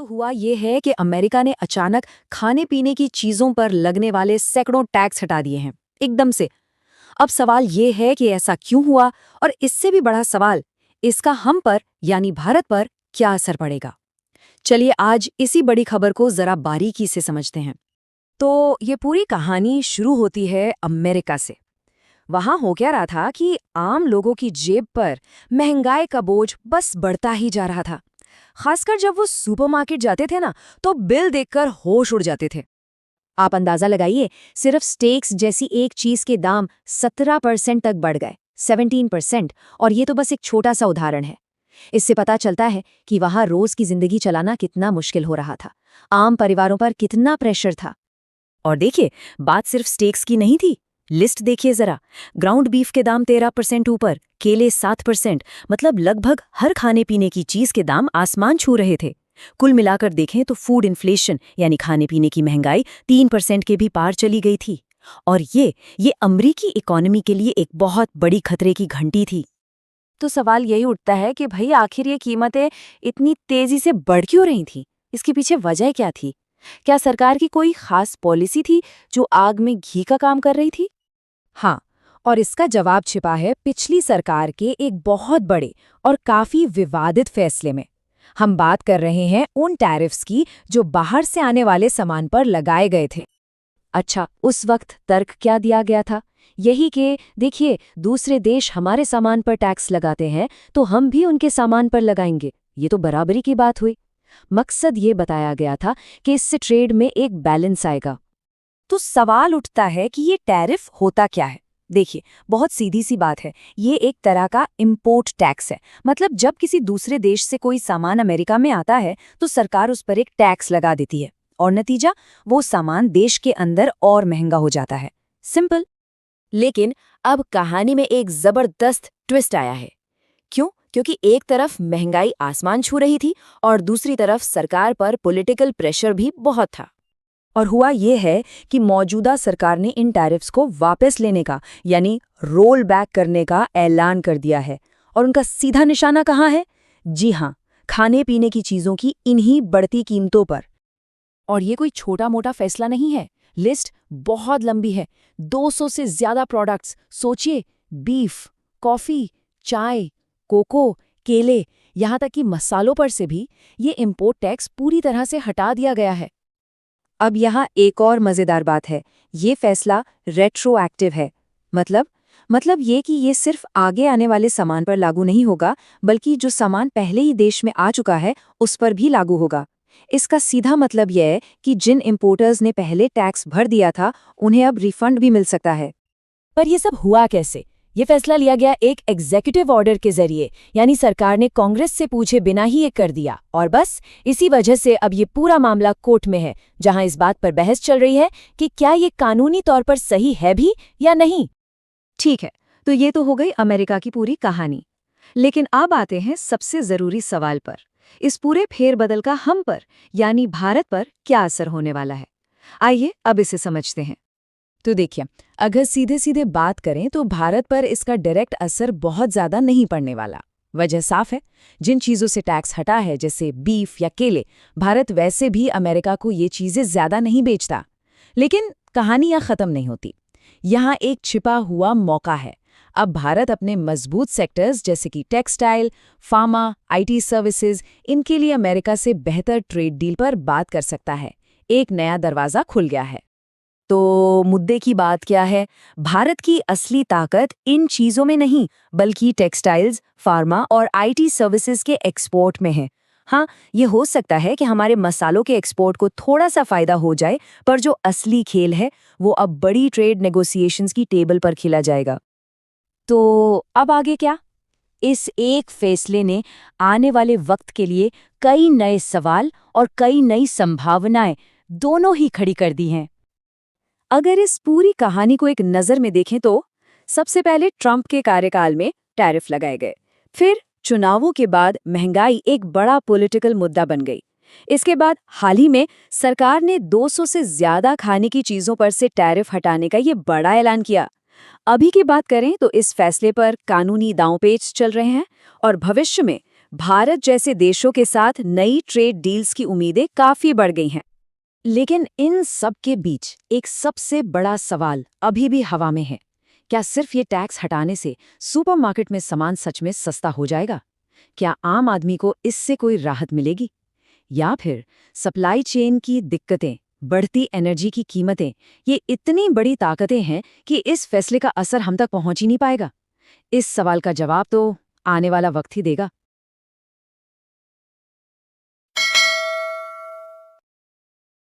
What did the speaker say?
तो हुआ ये है कि अमेरिका ने अचानक खाने पीने की चीजों पर लगने वाले सैकड़ों टैक्स हटा दिए हैं एकदम से। अब सवाल ये है कि ऐसा क्यों हुआ, और इससे भी बड़ा सवाल, इसका हम पर यानी भारत पर क्या असर पड़ेगा। चलिए आज इसी बड़ी खबर को जरा बारीकी से समझते हैं। तो ये पूरी कहानी शुरू होती है अमेरिका से। वहां हो क्या रहा था कि आम लोगों की जेब पर महंगाई का बोझ बस बढ़ता ही जा रहा था। खासकर जब वो सुपरमार्केट जाते थे ना, तो बिल देखकर होश उड़ जाते थे। आप अंदाजा लगाइए, सिर्फ स्टेक्स जैसी एक चीज के दाम 17% तक बढ़ गए, 17%। और ये तो बस एक छोटा सा उदाहरण है। इससे पता चलता है कि वहां रोज की जिंदगी चलाना कितना मुश्किल हो रहा था, आम परिवारों पर कितना प्रेशर था। और देखिए, बात सिर्फ स्टेक्स की नहीं थी। लिस्ट देखिए जरा। ग्राउंड बीफ के दाम 13% ऊपर, केले 7%, मतलब लगभग हर खाने पीने की चीज के दाम आसमान छू रहे थे। कुल मिलाकर देखें तो फूड इन्फ्लेशन यानी खाने पीने की महंगाई 3% के भी पार चली गई थी। और ये अमरीकी इकोनॉमी के लिए एक बहुत बड़ी खतरे की घंटी थी। तो सवाल यही उठता है कि भाई आखिर ये कीमतें इतनी तेजी से बढ़ क्यों रही थी? इसके पीछे वजह क्या थी? क्या सरकार की कोई खास पॉलिसी थी जो आग में घी का काम कर रही थी? हाँ, और इसका जवाब छिपा है पिछली सरकार के एक बहुत बड़े और काफी विवादित फैसले में। हम बात कर रहे हैं उन टैरिफ्स की जो बाहर से आने वाले सामान पर लगाए गए थे। अच्छा, उस वक्त तर्क क्या दिया गया था? यही कि देखिए, दूसरे देश हमारे सामान पर टैक्स लगाते हैं तो हम भी उनके सामान पर लगाएंगे। ये तो बराबरी की बात हुई। मकसद ये बताया गया था कि इससे ट्रेड में एक बैलेंस आएगा। तो सवाल उठता है कि ये टैरिफ होता क्या है? देखिए, बहुत सीधी सी बात है। ये एक तरह का इंपोर्ट टैक्स है। मतलब जब किसी दूसरे देश से कोई सामान अमेरिका में आता है तो सरकार उस पर एक टैक्स लगा देती है, और नतीजा, वो सामान देश के अंदर और महंगा हो जाता है। सिंपल। लेकिन अब कहानी में एक जबरदस्त ट्विस्ट आया है। क्यों? क्योंकि एक तरफ महंगाई आसमान छू रही थी और दूसरी तरफ सरकार पर पॉलिटिकल प्रेशर भी बहुत था। और हुआ ये है कि मौजूदा सरकार ने इन टैरिफ्स को वापस लेने का यानी रोल बैक करने का ऐलान कर दिया है। और उनका सीधा निशाना कहाँ है? जी हाँ, खाने पीने की चीज़ों की इन्हीं बढ़ती कीमतों पर। और ये कोई छोटा मोटा फैसला नहीं है। लिस्ट बहुत लंबी है, 200 से ज्यादा प्रोडक्ट्स। सोचिए, बीफ, कॉफ़ी, चाय, कोको, केले, यहाँ तक कि मसालों पर से भी ये इम्पोर्ट टैक्स पूरी तरह से हटा दिया गया है। अब यहाँ एक और मज़ेदार बात है। ये फैसला रेट्रोएक्टिव है। मतलब ये कि ये सिर्फ आगे आने वाले सामान पर लागू नहीं होगा, बल्कि जो सामान पहले ही देश में आ चुका है उस पर भी लागू होगा। इसका सीधा मतलब यह है कि जिन इंपोर्टर्स ने पहले टैक्स भर दिया था, उन्हें अब रिफंड भी मिल सकता है। पर ये सब हुआ कैसे? ये फैसला लिया गया एक एग्जीक्यूटिव ऑर्डर के जरिए, यानी सरकार ने कांग्रेस से पूछे बिना ही ये कर दिया। और बस इसी वजह से अब ये पूरा मामला कोर्ट में है, जहां इस बात पर बहस चल रही है कि क्या ये कानूनी तौर पर सही है भी या नहीं। ठीक है, तो ये तो हो गई अमेरिका की पूरी कहानी। लेकिन अब आते हैं सबसे जरूरी सवाल पर। इस पूरे फेरबदल का हम पर यानी भारत पर क्या असर होने वाला है? आइए अब इसे समझते हैं। तो देखिए, अगर सीधे सीधे बात करें तो भारत पर इसका डायरेक्ट असर बहुत ज़्यादा नहीं पड़ने वाला। वजह साफ है, जिन चीज़ों से टैक्स हटा है जैसे बीफ या केले, भारत वैसे भी अमेरिका को ये चीज़ें ज़्यादा नहीं बेचता। लेकिन कहानी यहाँ ख़त्म नहीं होती। यहाँ एक छिपा हुआ मौका है। अब भारत अपने मजबूत सेक्टर्स जैसे कि टेक्सटाइल, फार्मा, आईटी सर्विसेज, इनके लिए अमेरिका से बेहतर ट्रेड डील पर बात कर सकता है। एक नया दरवाज़ा खुल गया है। तो मुद्दे की बात क्या है? भारत की असली ताकत इन चीजों में नहीं, बल्कि टेक्सटाइल्स, फार्मा और आईटी सर्विसेज के एक्सपोर्ट में है। हाँ, ये हो सकता है कि हमारे मसालों के एक्सपोर्ट को थोड़ा सा फायदा हो जाए, पर जो असली खेल है वो अब बड़ी ट्रेड नेगोशिएशंस की टेबल पर खिला जाएगा। तो अब आगे क्या? इस एक फैसले ने आने वाले वक्त के लिए कई नए सवाल और कई नई संभावनाएं दोनों ही खड़ी कर दी हैं। अगर इस पूरी कहानी को एक नज़र में देखें तो सबसे पहले ट्रंप के कार्यकाल में टैरिफ लगाए गए। फिर चुनावों के बाद महंगाई एक बड़ा पॉलिटिकल मुद्दा बन गई। इसके बाद हाल ही में सरकार ने 200 से ज्यादा खाने की चीज़ों पर से टैरिफ हटाने का ये बड़ा ऐलान किया। अभी की बात करें तो इस फैसले पर कानूनी दांवपेच चल रहे हैं और भविष्य में भारत जैसे देशों के साथ नई ट्रेड डील्स की उम्मीदें काफी बढ़ गई हैं। लेकिन इन सब के बीच एक सबसे बड़ा सवाल अभी भी हवा में है। क्या सिर्फ ये टैक्स हटाने से सुपरमार्केट में सामान सच में सस्ता हो जाएगा? क्या आम आदमी को इससे कोई राहत मिलेगी? या फिर सप्लाई चेन की दिक्कतें, बढ़ती एनर्जी की कीमतें, ये इतनी बड़ी ताकतें हैं कि इस फैसले का असर हम तक पहुंच ही नहीं पाएगा? इस सवाल का जवाब तो आने वाला वक्त ही देगा।